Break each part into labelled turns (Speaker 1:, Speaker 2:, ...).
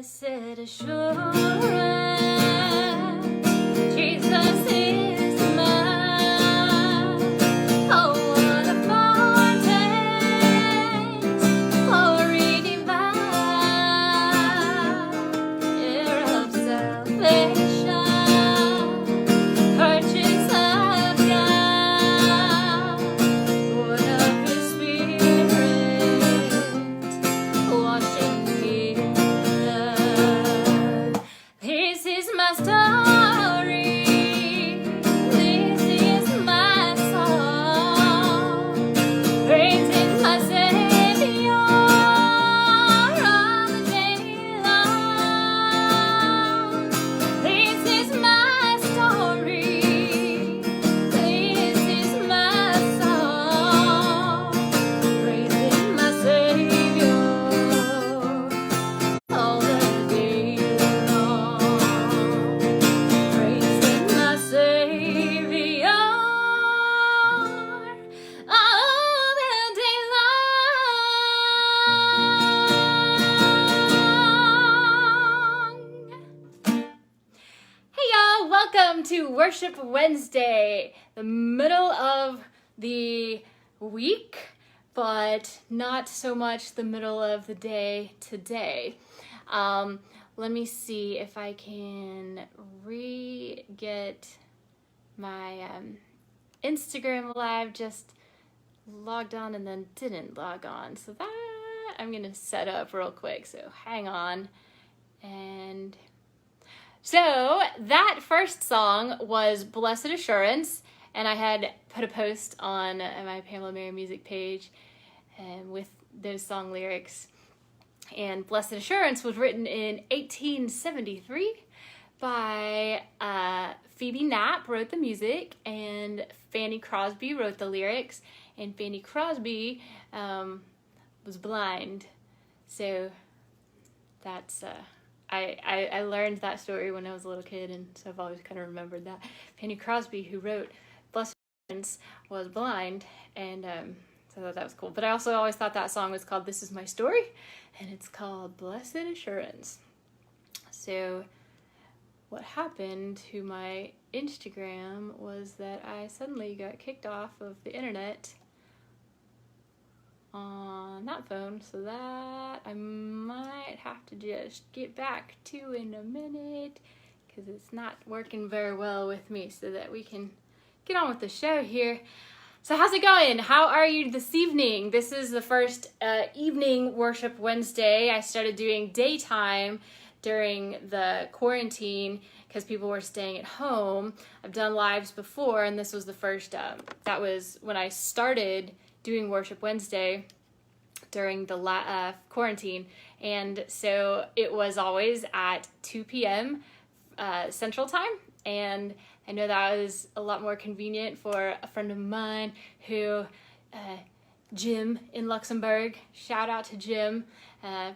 Speaker 1: Blessed assurance, Jesus is mine. Oh, what a foretaste, glory divine, heir of salvation, purchase of God, born of His Spirit, washed in His blood. This is my story. This is my song. Praising my Savior all the day long. This is my story. This is my song. Praising my Savior all the day long. Praising my Savior all the day long. Hey y'all, welcome to Worship Wednesday, the middle of the week, but not so much the middle of the day today. Let me see if I can get my Instagram live. Just logged on and then didn't log on, so that I'm gonna set up real quick, so hang on. And so that first song was Blessed Assurance, and I had put a post on my Pamela Mary music page with those song lyrics. And Blessed Assurance was written in 1873 by Phoebe Knapp wrote the music, and Fanny Crosby wrote the lyrics, and Fanny Crosby was blind. So that's, I learned that story when I was a little kid, and so I've always kind of remembered that. Fanny Crosby, who wrote Blessed Assurance, was blind, and so I thought that was cool. But I also always thought that song was called This Is My Story, and it's called Blessed Assurance. So what happened to my Instagram was that I suddenly got kicked off of the internet on that phone, so that I might have to just get back to in a minute, because it's not working very well with me, so that we can get on with the show here. So how's it going? How are you this evening? This is the first evening Worship Wednesday. I started doing daytime during the quarantine because people were staying at home. I've done lives before, and this was the first, that was when I started doing Worship Wednesday during the quarantine. And so it was always at 2 p.m. Central Time, and I know that was a lot more convenient for a friend of mine who, Jim in Luxembourg, shout out to Jim,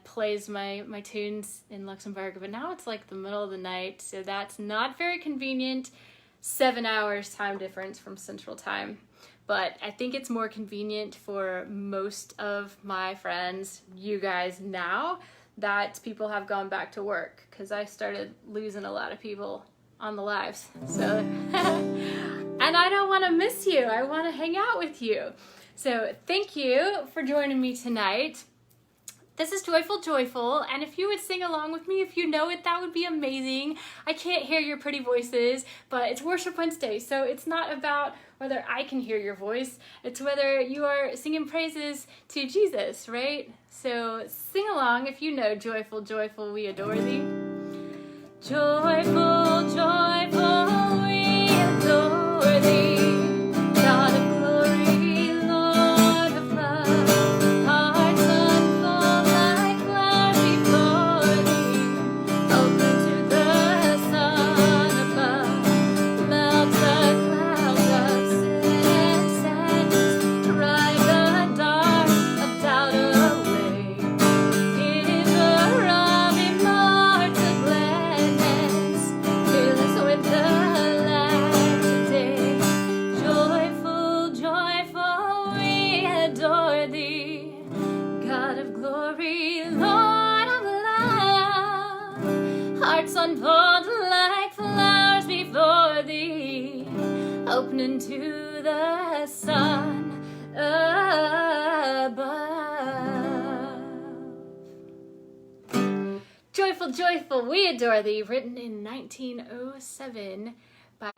Speaker 1: plays my tunes in Luxembourg, but now it's like the middle of the night, so that's not very convenient. 7 hours time difference from Central Time. But I think it's more convenient for most of my friends, you guys, now that people have gone back to work, because I started losing a lot of people on the lives. So, and I don't want to miss you. I want to hang out with you. So thank you for joining me tonight. This is Joyful Joyful, and if you would sing along with me, if you know it, that would be amazing. I can't hear your pretty voices, but it's Worship Wednesday, so it's not about whether I can hear your voice, it's whether you are singing praises to Jesus, right? So sing along if you know Joyful Joyful We Adore Thee. Joyful Joyful We Adore Thee, God of glory, Lord of love, hearts unfold like clouds before Thee, open to the sun above, melt the clouds of sin and sadness, drive the dark of doubt away, giver of immortal gladness, fill us with the unfold like flowers before thee, opening to the sun above. Joyful, joyful, we adore thee, written in 1907 by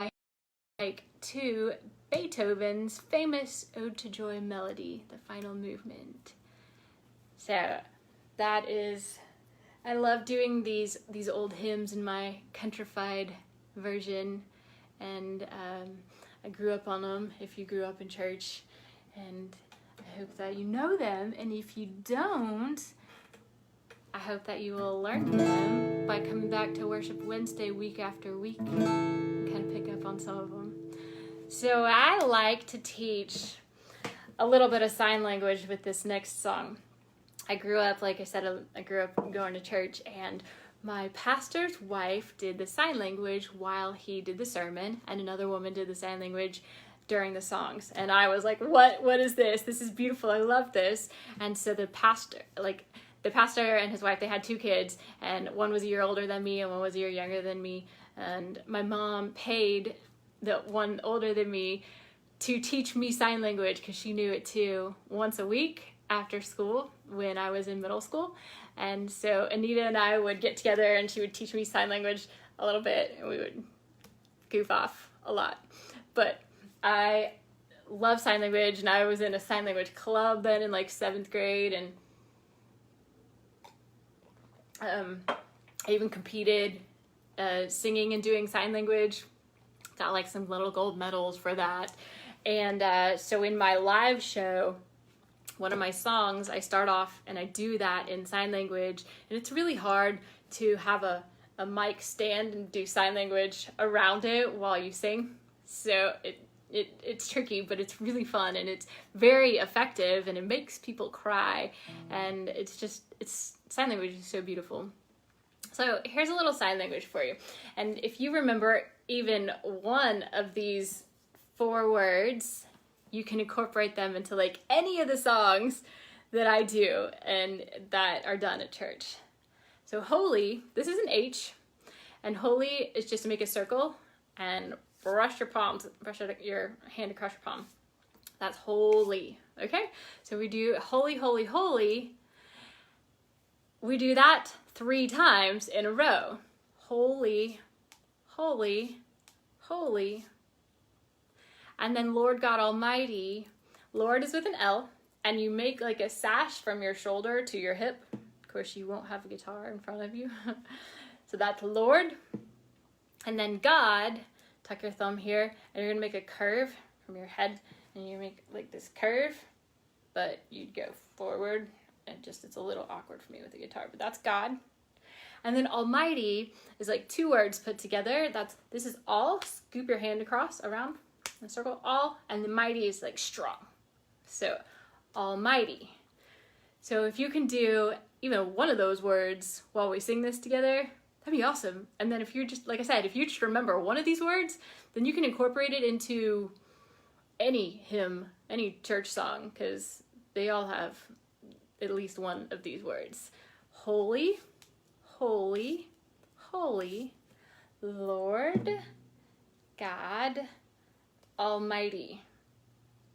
Speaker 1: to Beethoven's famous Ode to Joy melody, the final movement. So that is, I love doing these old hymns in my countrified version, and I grew up on them if you grew up in church, and I hope that you know them, and if you don't, I hope that you will learn them by coming back to Worship Wednesday week after week and kind of pick up on some of them. So I like to teach a little bit of sign language with this next song. I grew up, like I said, I grew up going to church, and my pastor's wife did the sign language while he did the sermon, and another woman did the sign language during the songs. And I was like, what is this? This is beautiful. I love this. And so the pastor and his wife, they had 2 kids, and one was a year older than me and one was a year younger than me. And my mom paid the one older than me to teach me sign language because she knew it too, once a week after school when I was in middle school. And so Anita and I would get together and she would teach me sign language a little bit, and we would goof off a lot. But I love sign language, and I was in a sign language club then in like 7th grade, and I even competed singing and doing sign language. Got like some little gold medals for that. And so in my live show, one of my songs, I start off and I do that in sign language, and it's really hard to have a mic stand and do sign language around it while you sing. So it's tricky, but it's really fun, and it's very effective, and it makes people cry, and sign language is so beautiful. So here's a little sign language for you. And if you remember even one of these 4 words, you can incorporate them into like any of the songs that I do and that are done at church. So holy, this is an H, and holy is just to make a circle and brush your hand across your palm. That's holy, okay? So we do holy, holy, holy. We do that 3 times in a row. Holy, holy, holy. And then Lord God Almighty. Lord is with an L, and you make like a sash from your shoulder to your hip. Of course, you won't have a guitar in front of you. So that's Lord. And then God, tuck your thumb here, and you're gonna make a curve from your head, and you make like this curve, but you'd go forward, and it's a little awkward for me with the guitar, but that's God. And then Almighty is like 2 words put together. This is all, scoop your hand across, around, and circle all, and the mighty is like strong. So Almighty. So if you can do even one of those words while we sing this together, that'd be awesome. And then if you're just, like I said, if you just remember one of these words, then you can incorporate it into any hymn, any church song, because they all have at least one of these words. Holy, holy, holy, Lord God Almighty.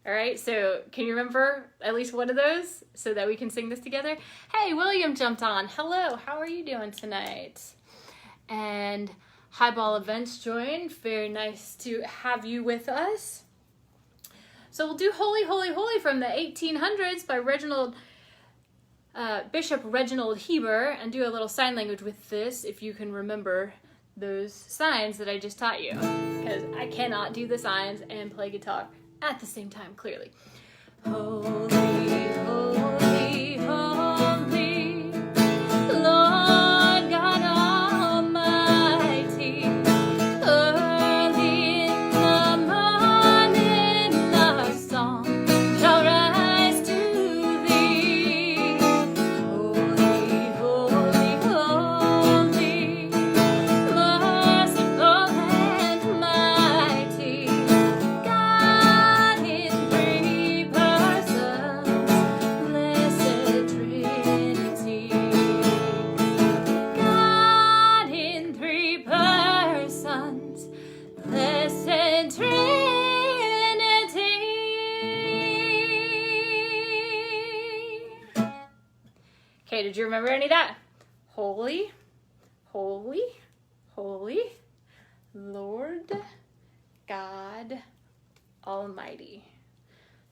Speaker 1: All right, so can you remember at least one of those so that we can sing this together? Hey, William jumped on. Hello, how are you doing tonight? And Highball Events joined. Very nice to have you with us. So we'll do Holy, Holy, Holy from the 1800s by Bishop Reginald Heber, and do a little sign language with this if you can remember those signs that I just taught you, because I cannot do the signs and play guitar at the same time, clearly. Holy, holy, holy, Lord God Almighty, early in the morning our song shall rise to thee. Holy, holy, holy, merciful and mighty, God in 3 persons, Did you remember any of that? Holy, holy, holy, Lord God Almighty.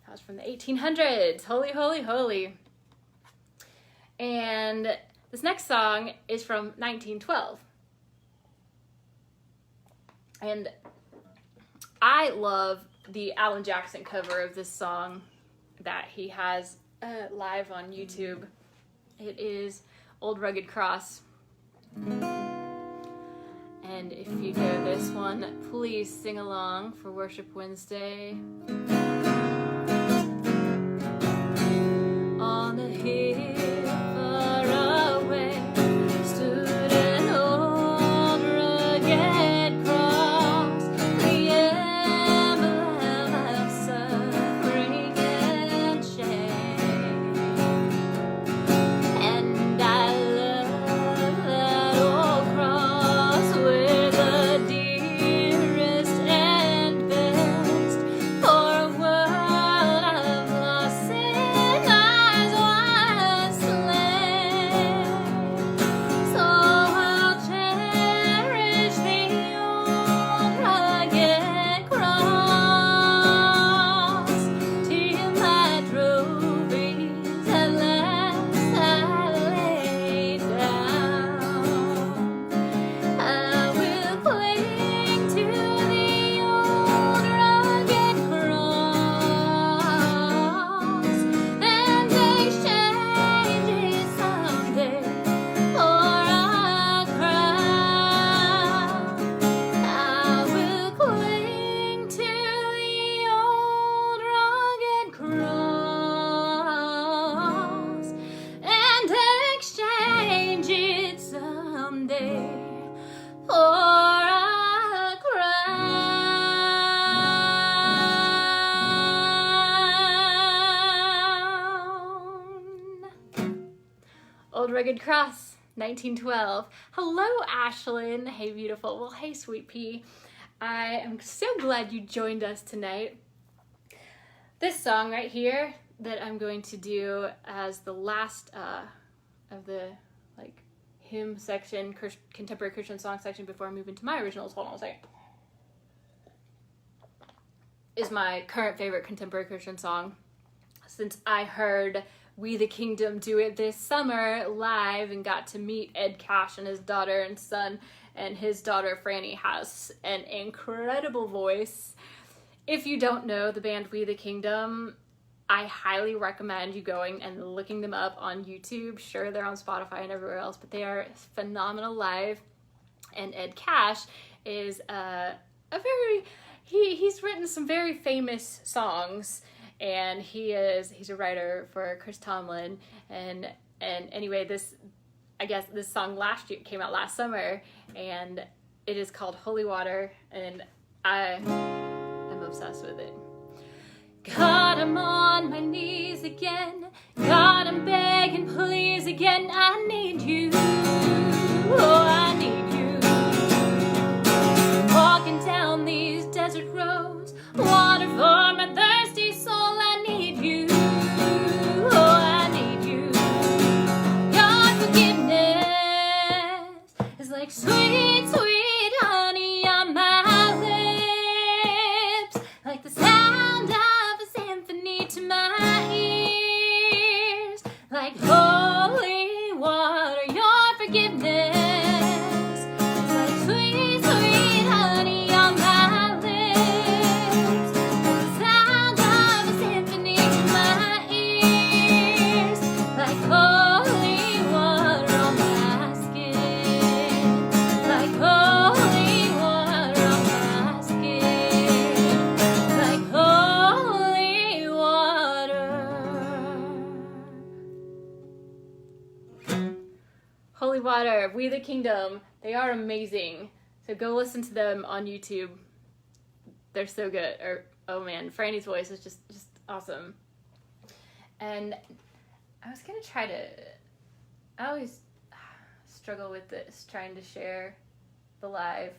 Speaker 1: That was from the 1800s. Holy, holy, holy. And this next song is from 1912. And I love the Alan Jackson cover of this song that he has live on YouTube. It is Old Rugged Cross. And if you know this one, please sing along for Worship Wednesday. On the hill far away stood an old rugged cross, the emblem of suffering and shame. And I love that old cross where the dearest and best for a world of lost sinners was slain. So I'll cherish the old rugged cross till my trophies at last I lay down. I will cling to the old rugged cross and exchange it someday for a crown. I will cling to the old rugged cross and exchange it someday for a crown. Old Rugged Cross, 1912. Hello, Ashlyn. Hey, beautiful. Well, hey, Sweet Pea. I am so glad you joined us tonight. This song right here that I'm going to do as the last of the hymn section, contemporary Christian song section before I move into my originals. Hold on a second. Is my current favorite contemporary Christian song since I heard We the Kingdom do it this summer live and got to meet Ed Cash and his daughter and son, and his daughter Franny has an incredible voice. If you don't know the band We the Kingdom, I highly recommend you going and looking them up on YouTube. Sure, they're on Spotify and everywhere else, but they are phenomenal live. And Ed Cash is he's written some very famous songs, and he's a writer for Chris Tomlin. And anyway, this song came out last summer, and it is called Holy Water, and I am obsessed with it. God, I'm on my knees again. God, I'm begging, please again. I need you. Oh, I need you. Walking down these desert roads, water for my thirsty soul. I need you. Oh, I need you. Your forgiveness is like sweet, sweet honey on my lips, like the sound of to my ears, like holy water. Your forgiveness is like sweet, sweet honey on my lips, like the sound of a symphony to my ears, like holy water on my skin, like holy water on my skin, like holy Holy Water, We the Kingdom. They are amazing. So go listen to them on YouTube. They're so good. Oh man, Franny's voice is just awesome. And I was gonna I always struggle with this, trying to share the live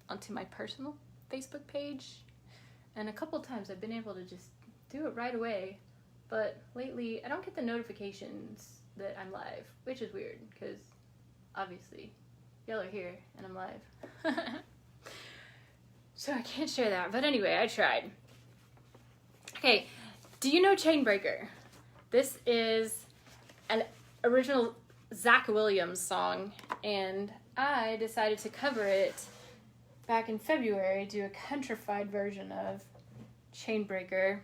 Speaker 1: onto my personal Facebook page. And a couple times I've been able to just do it right away. But lately, I don't get the notifications that I'm live, which is weird because obviously y'all are here and I'm live. So I can't share that, but anyway, I tried. Okay, do you know Chain Breaker? This is an original Zach Williams song, and I decided to cover it back in February, do a countrified version of Chain Breaker,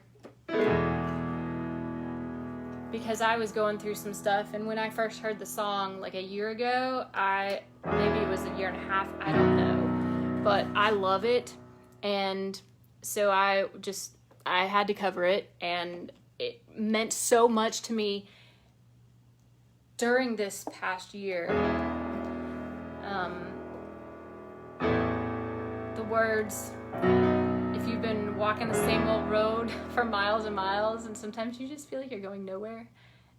Speaker 1: because I was going through some stuff, and when I first heard the song like a year ago, maybe it was a year and a half, I don't know, but I love it, and so I had to cover it, and it meant so much to me during this past year. The words, if you've been walking the same old road for miles and miles, and sometimes you just feel like you're going nowhere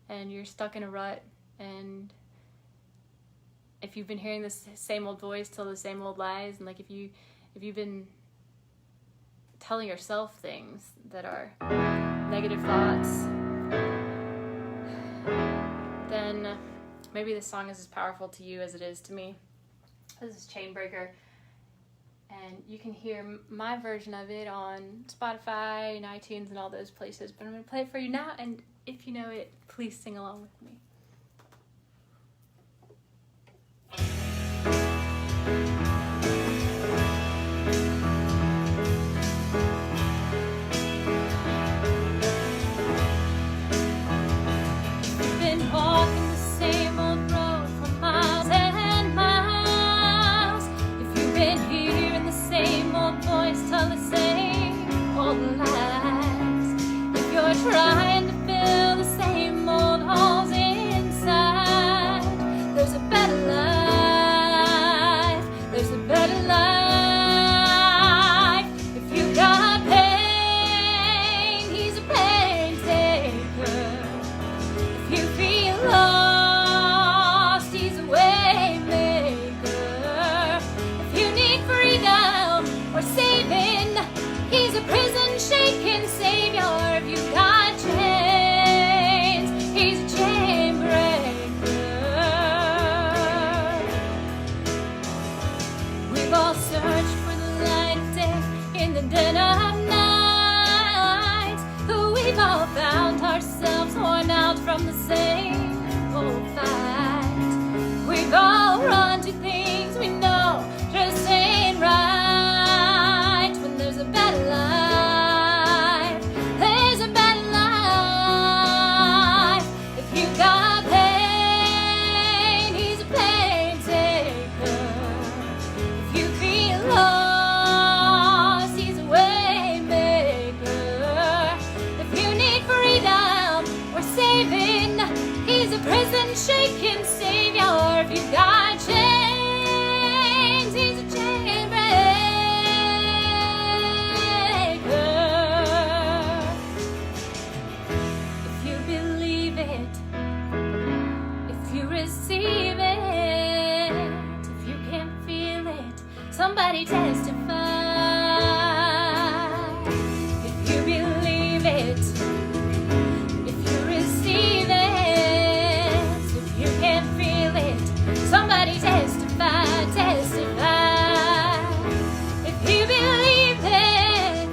Speaker 1: and you're stuck in a rut, and if you've been hearing the same old voice tell the same old lies, and like if you've been telling yourself things that are negative thoughts, then maybe this song is as powerful to you as it is to me. This is Chain Breaker, and you can hear my version of it on Spotify and iTunes and all those places, but I'm going to play it for you now, and if you know it, please sing along with me.
Speaker 2: Trying to fill the same old holes inside. There's a better life. There's a better life. If you got pain, he's a pain taker. If you feel lost, he's a way maker. If you need freedom or saving, he's a prison shaking savior. If you got dead of night, we've all found ourselves worn out from the same old fight. We've all run to things we know just ain't right. When there's a better life, there's a better life. If you got pain, he's a pain taker. If you feel low, he's a prison shaking savior. If you got chains, he's a chain breaker. If you believe it, if you receive it, if you can feel it, somebody testify. If you believe it, somebody testify, testify. If you believe it,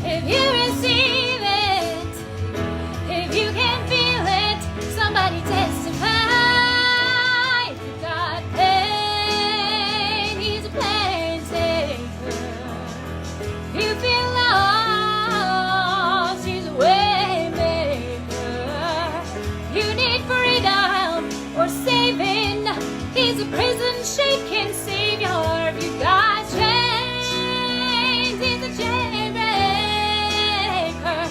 Speaker 2: if you receive it, if you can feel it, somebody testify. If you got pain, he's a pain taker. If you feel lost, he's a way maker. You need freedom or saving, he's a prison shaking savior. If you got chains, he's a chain breaker.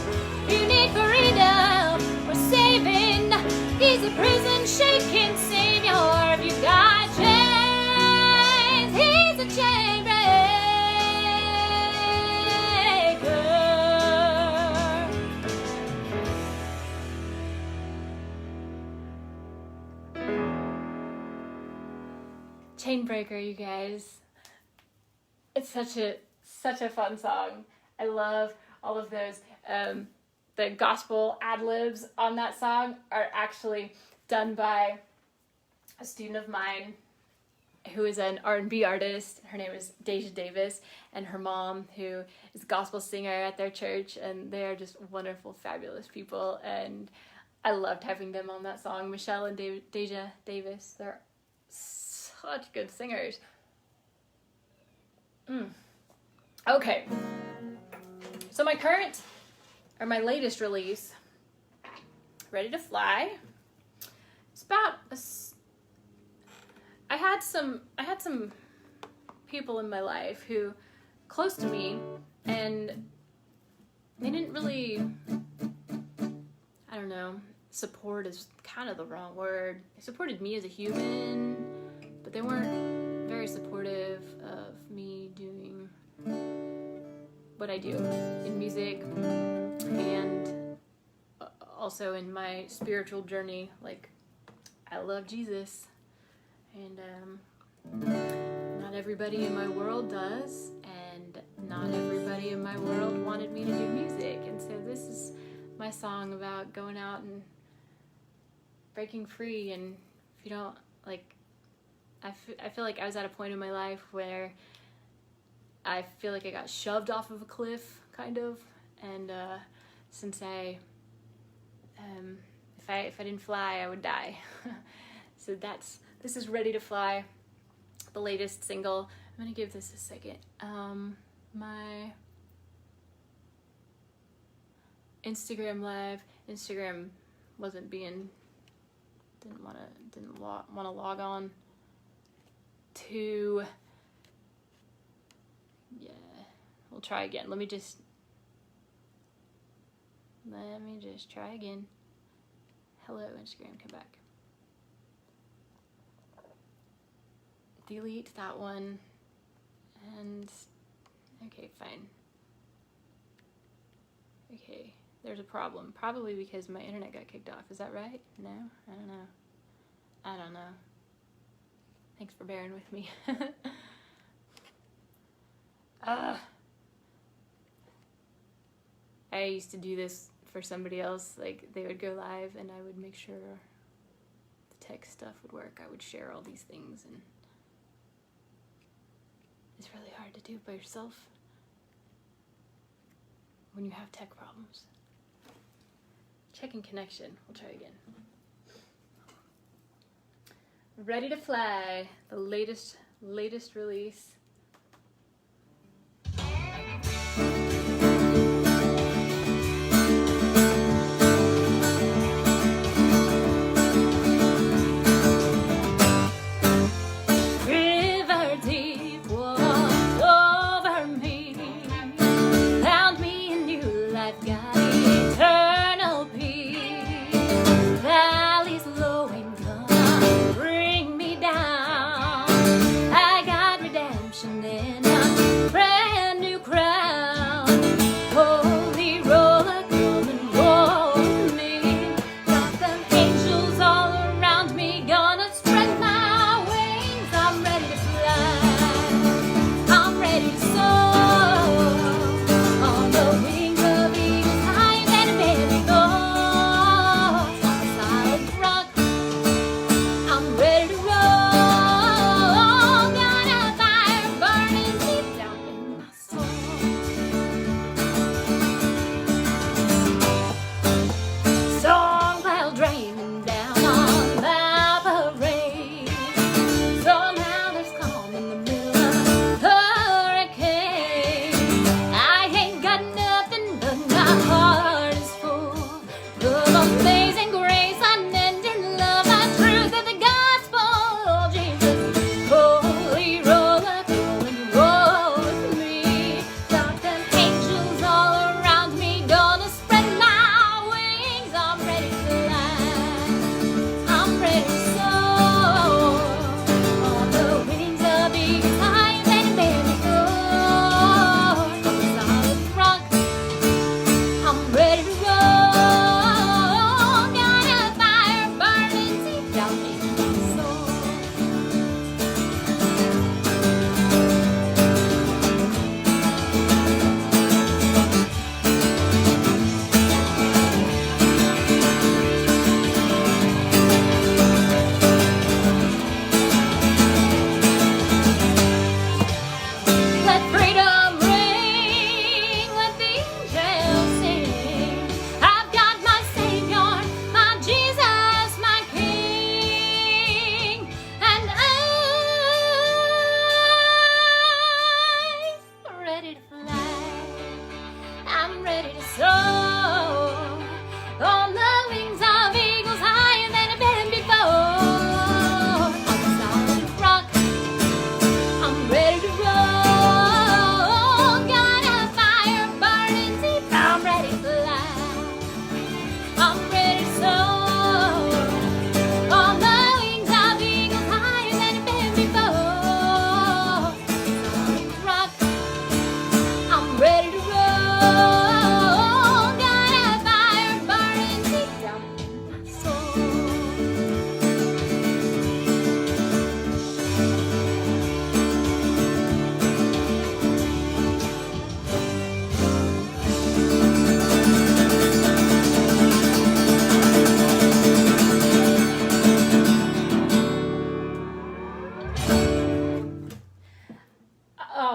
Speaker 2: You need freedom or saving, he's a prison shaking savior. If you got chains, he's a chain breaker.
Speaker 1: Chain Breaker, you guys. It's such a fun song. I love all of those. The gospel ad-libs on that song are actually done by a student of mine who is an R&B artist. Her name is Deja Davis, and her mom, who is a gospel singer at their church, and they are just wonderful, fabulous people, and I loved having them on that song. Michelle and Deja Davis, they're such good singers. Okay, so my latest release, Ready to Fly. It's about I had some people in my life who close to me, and they didn't really, I don't know, support is kind of the wrong word. They supported me as a human, but they weren't very supportive of me doing what I do in music and also in my spiritual journey. Like, I love Jesus, and not everybody in my world does, and not everybody in my world wanted me to do music. And so this is my song about going out and breaking free. And if you don't, like, I feel like I was at a point in my life where I feel like I got shoved off of a cliff, kind of, and since if I didn't fly, I would die. So this is Ready to Fly, the latest single. I'm gonna give this a second. My Instagram live, Instagram wasn't didn't want to log on to, yeah, we'll try again. Let me just try again. Hello, Instagram, come back. Delete that one, and okay, fine. Okay, there's a problem. Probably because my internet got kicked off. Is that right? No? I don't know. Thanks for bearing with me. I used to do this for somebody else. Like, they would go live and I would make sure the tech stuff would work. I would share all these things, and it's really hard to do by yourself when you have tech problems. Checking connection. We'll try again. Ready to Fly, the latest release.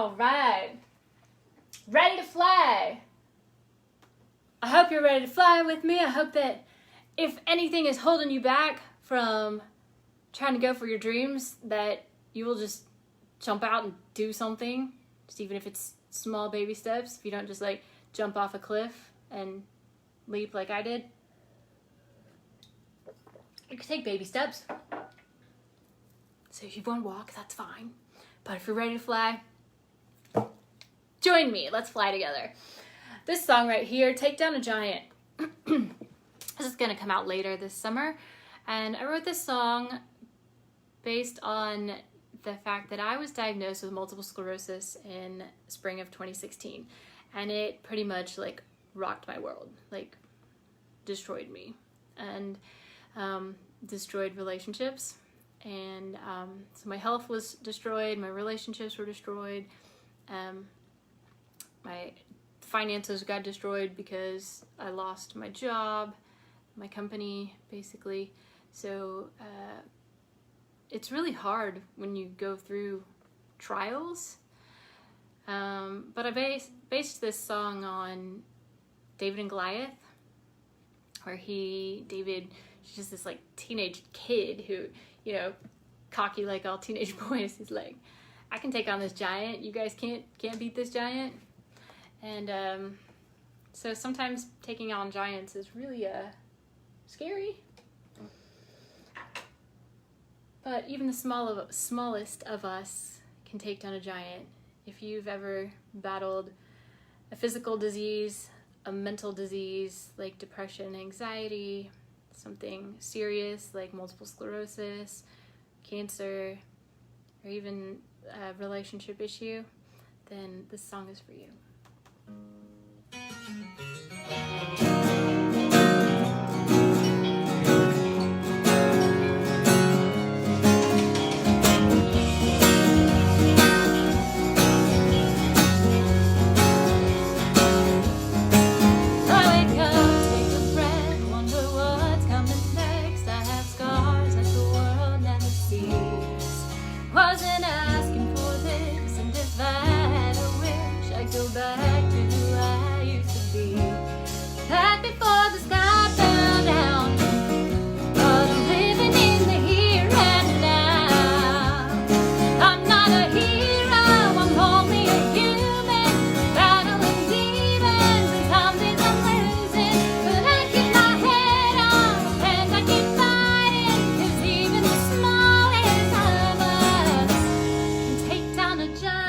Speaker 1: All right. Ready to fly. I hope you're ready to fly with me. I hope that if anything is holding you back from trying to go for your dreams, that you will just jump out and do something, just even if it's small baby steps. If you don't just like jump off a cliff and leap like I did. You can take baby steps. So if you want to walk, that's fine. But if you're ready to fly, join me. Let's fly together. This song right here, Take Down a Giant. This is going to come out later this summer. And I wrote this song based on the fact that I was diagnosed with multiple sclerosis in spring of 2016. And it pretty much like rocked my world, like destroyed me and destroyed relationships. And so my health was destroyed, my relationships were destroyed, my finances got destroyed because I lost my job, my company, basically. So it's really hard when you go through trials. But I based this song on David and Goliath, where David, he's just this like teenage kid who, you know, cocky like all teenage boys. He's like, I can take on this giant. You guys can't beat this giant. And so sometimes taking on giants is really scary. But even the smallest of us can take down a giant. If you've ever battled a physical disease, a mental disease like depression, anxiety, something serious like multiple sclerosis, cancer, or even a relationship issue, then this song is for you.
Speaker 2: Wasn't asking for this, and if I had a wish, I'd go back to who I used to be. Back before the sky fell down, but I'm living in the here and now. I'm not a hero, I'm only a human, battling demons, and some days I'm losing. But I keep my head up, and I keep fighting, 'cause even the smallest of us can take down a giant.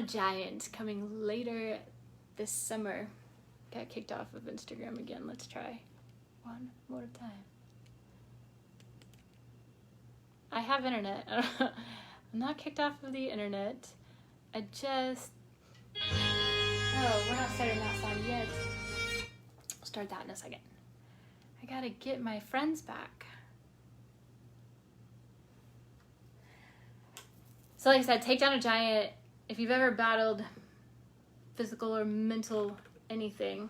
Speaker 1: Giant coming later this summer. Got kicked off of Instagram again. Let's try one more time. I have internet. I'm not kicked off of the internet. I just... Oh, we're not starting that song yet. I'll start that in a second. I gotta get my friends back. So like I said, Take Down a Giant. If you've ever battled physical or mental anything,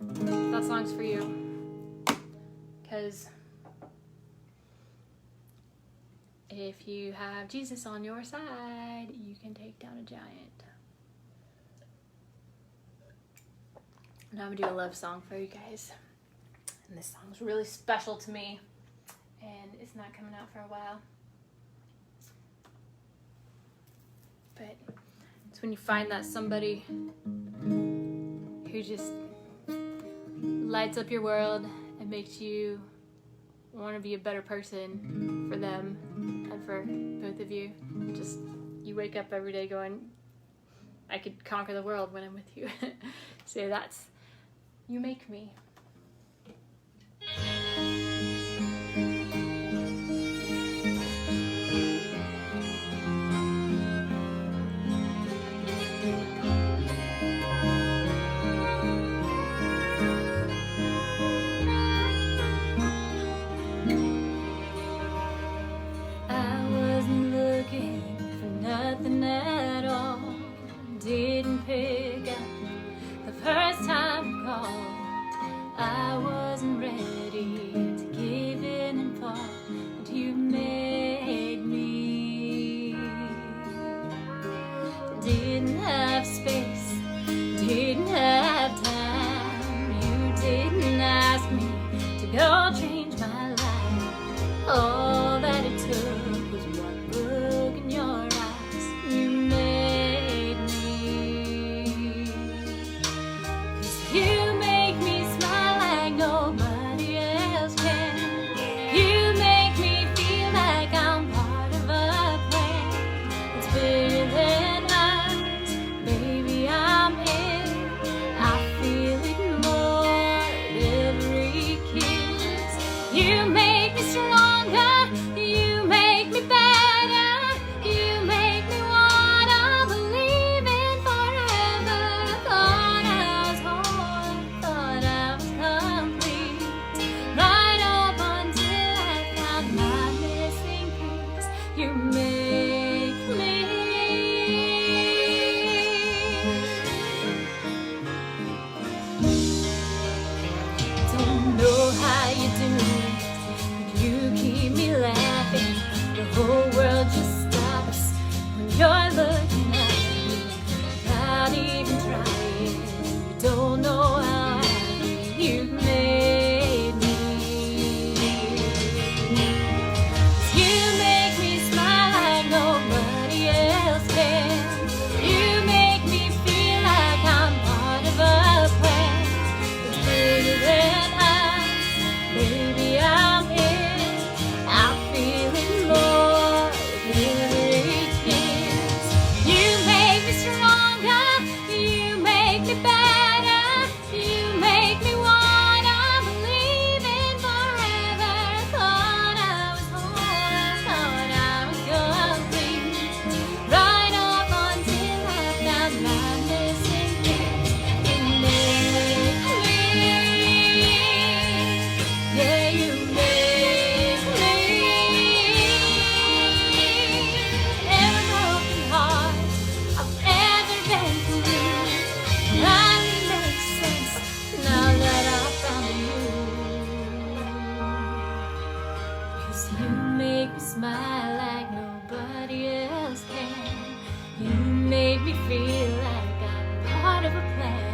Speaker 1: that song's for you. Because if you have Jesus on your side, you can take down a giant. Now I'm gonna do a love song for you guys. And this song's really special to me. And it's not coming out for a while. But it's when you find that somebody who just lights up your world and makes you want to be a better person for them and for both of you. Just, you wake up every day going, I could conquer the world when I'm with you. So that's You Make Me. Didn't pick up the first time you called. I wasn't ready to give in and fall, and you made me. Didn't have space, didn't have time. You didn't ask me to go change my life. All that it took was one look in your eyes. You made You make me smile like nobody else can. You make me feel like I'm part of a plan. It's bigger than us, baby, I'm in. I feel it more with every kiss. You make me stronger, you make me better. You make me wanna believe in forever. I thought I was whole, thought I was complete, right up until I found my missing piece. You make me. Don't know how you do it, but you keep me laughing. The whole world just stops when you're looking at me, without even trying. You don't know how happy you made me. You make me smile like nobody else can. You make me feel like I'm part of a plan. It's bigger than us, baby, I'm in. I feel it more with every kiss. You make me stronger, you make me better. You make me wanna believe in forever. I thought I was whole, I thought I was complete, right up until I found my missing piece. You make me, yeah, you make me. Every broken heart I've ever been through finally makes sense now that I found you. 'Cause you make me smile like nobody else can. You make me feel like I'm part of a plan.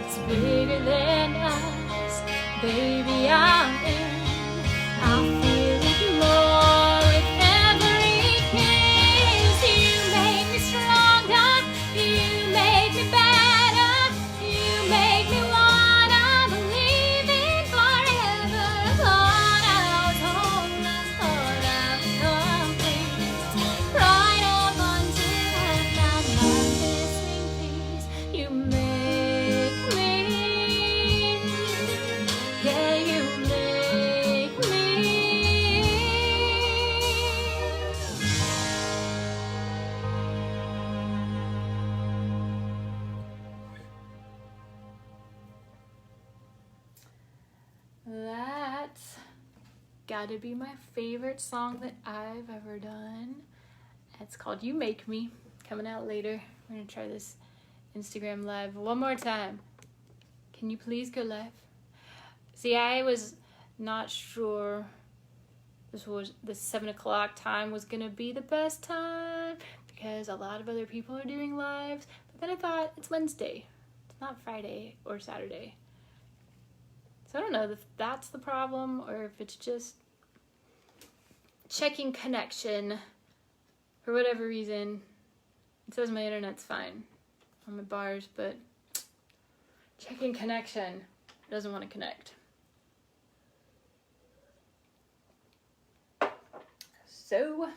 Speaker 1: It's bigger than us, baby, I'm in. I feel it more with every kiss. You make me stronger, you make me better. You make me wanna believe in forever. I thought I was whole, I thought I was complete, right up until I found gotta be my favorite song that I've ever done. It's called You Make Me, coming out later. We're gonna try this Instagram live one more time. Can you please go live? See, I was not sure the 7 o'clock time was gonna be the best time because a lot of other people are doing lives, but then I thought it's Wednesday. It's not Friday or Saturday. So I don't know if that's the problem or if it's just checking connection for whatever reason. It says my internet's fine on my bars, but checking connection doesn't want to connect. So,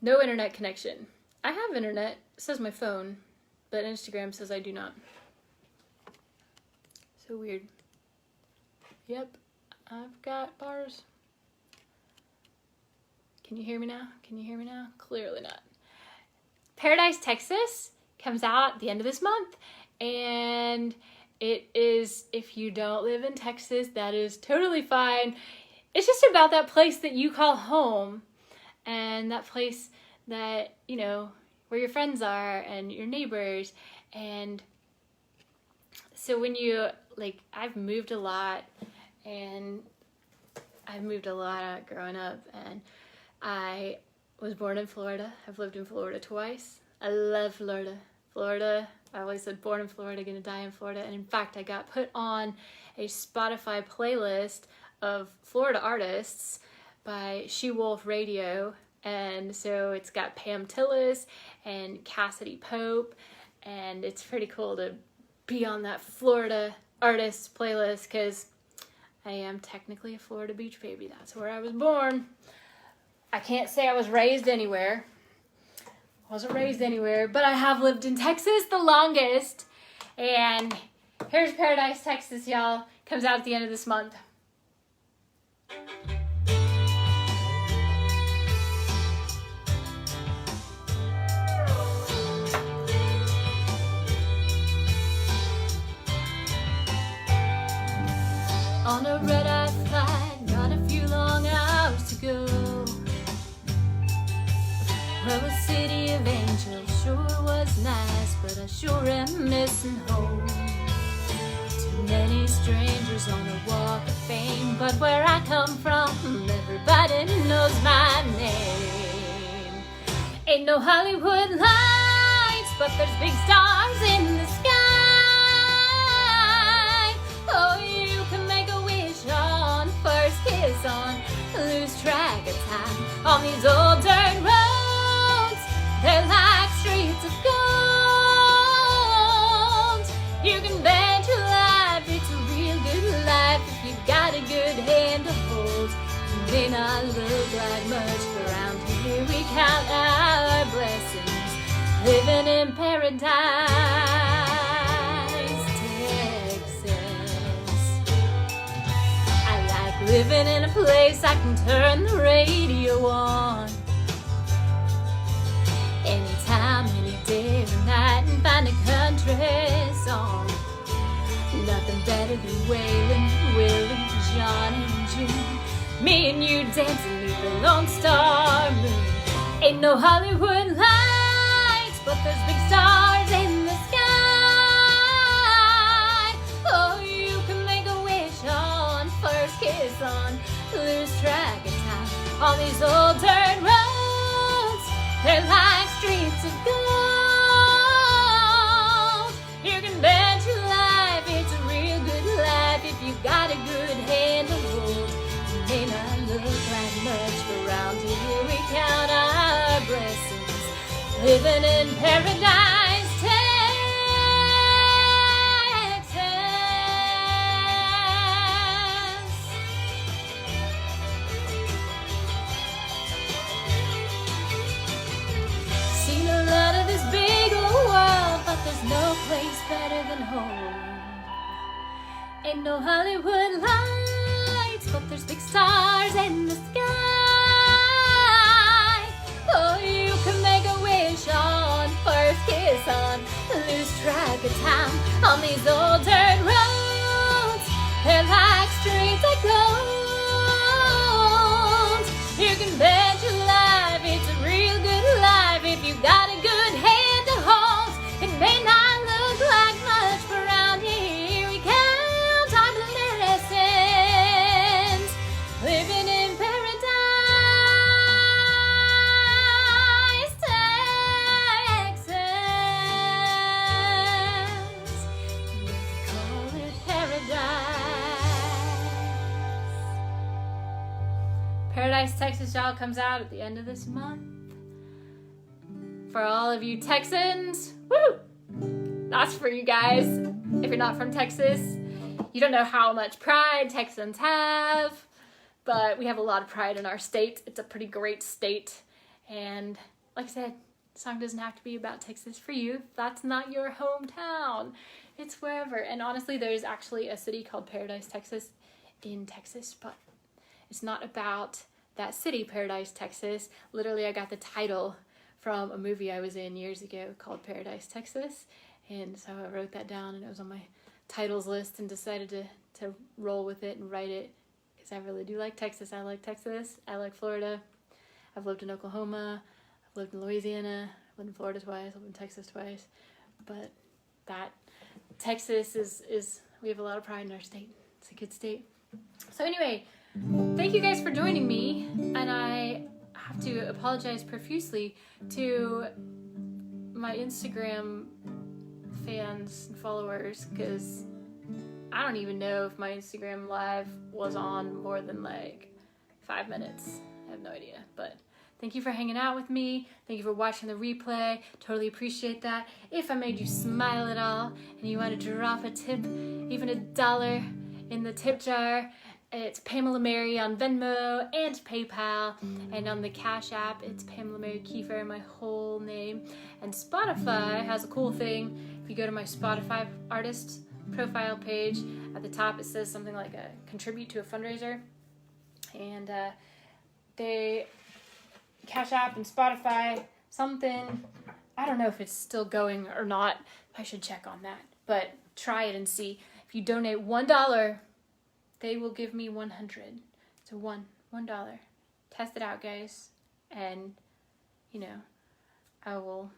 Speaker 1: no internet connection. I have internet, it says my phone, but Instagram says I do not. So weird. Yep, I've got bars. Can you hear me now? Can you hear me now? Clearly not. Paradise, Texas comes out at the end of this month, and it is, if you don't live in Texas, that is totally fine. It's just about that place that you call home, and that place that, you know, where your friends are and your neighbors. And so when you, like, I've moved a lot, and I've moved a lot growing up, and I was born in Florida. I've lived in Florida twice. I love Florida. Florida, I always said born in Florida, gonna die in Florida. And in fact, I got put on a Spotify playlist of Florida artists by She Wolf Radio. And so it's got Pam Tillis and Cassidy Pope. And it's pretty cool to be on that Florida artists playlist because I am technically a Florida beach baby. That's where I was born. I can't say I was raised anywhere. Wasn't raised anywhere, but I have lived in Texas the longest. And here's Paradise, Texas, y'all. Comes out at the end of this month.
Speaker 2: On a red-eye flight, got a few long hours to go. Well, the city of angels sure was nice, but I sure am missing home. Too many strangers on a walk of fame, but where I come from, everybody knows my name. Ain't no Hollywood lights, but there's big stars in the sky. Oh, you can make a wish on first kiss on, lose track of time on these old dirt roads. They're like streets of gold. You can bet your life it's a real good life if you've got a good hand to hold. It may not look like much, but around here we count our blessings, living in Paradise, Texas. I like living in a place I can turn the radio on anytime, any day or night, and find a country song. Nothing better than Waylon, Willie, Johnny, and June. Me and you dancing neath the Lone Star moon. Ain't no Hollywood lights, but there's big stars in the sky. Oh, you can make a wish on first kiss on, lose track of time on these old dirt roads. They're like streets of gold. You can bet your life it's a real good life if you've got a good hand to hold. It may not look like much, but round here we count our blessings, living in Paradise, Texas. Seen a lot of this big old world, but there's no place better than home. Ain't no Hollywood lights, but there's big stars in the sky. Oh, you can make a wish on first kiss on, lose track of time on these old dirt roads. They're like streets of
Speaker 1: Paradise, Texas, y'all, comes out at the end of this month. For all of you Texans, woo! That's for you guys. If you're not from Texas, you don't know how much pride Texans have, but we have a lot of pride in our state. It's a pretty great state. And like I said, the song doesn't have to be about Texas for you. That's not your hometown. It's wherever. And honestly, there's actually a city called Paradise, Texas in Texas, but it's not about that city, Paradise, Texas. Literally, I got the title from a movie I was in years ago called Paradise, Texas. And so I wrote that down, and it was on my titles list, and decided to roll with it and write it because I really do like Texas. I like Texas. I like Florida. I've lived in Oklahoma. I've lived in Louisiana. I've lived in Florida twice. I've lived in Texas twice. But that Texas is we have a lot of pride in our state. It's a good state. So anyway, thank you guys for joining me, and I have to apologize profusely to my Instagram fans and followers because I don't even know if my Instagram live was on more than like 5 minutes. I have no idea, but thank you for hanging out with me. Thank you for watching the replay. Totally appreciate that. If I made you smile at all and you want to drop a tip, even $1 in the tip jar, it's Pamela Mary on Venmo and PayPal, and on the Cash App, it's Pamela Mary Kiefer, my whole name. And Spotify has a cool thing. If you go to my Spotify artist profile page, at the top it says something like contribute to a fundraiser, and they Cash App and Spotify something. I don't know if it's still going or not. I should check on that, but try it and see. If you donate $1, they will give me 100. So $1. Test it out, guys. And, you know, I will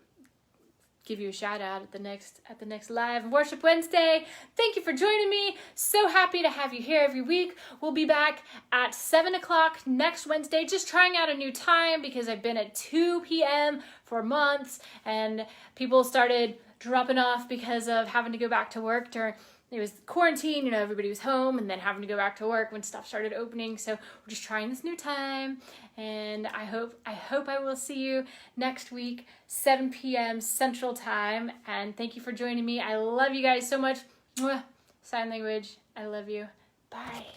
Speaker 1: give you a shout out at the next live Worship Wednesday. Thank you for joining me. So happy to have you here every week. We'll be back at 7 o'clock next Wednesday. Just trying out a new time because I've been at 2 p.m. for months, and people started dropping off because of having to go back to work during it was quarantine, you know, everybody was home, and then having to go back to work when stuff started opening. So we're just trying this new time, and I hope I will see you next week, 7 p.m. Central Time. And thank you for joining me. I love you guys so much. Mwah. Sign language. I love you. Bye.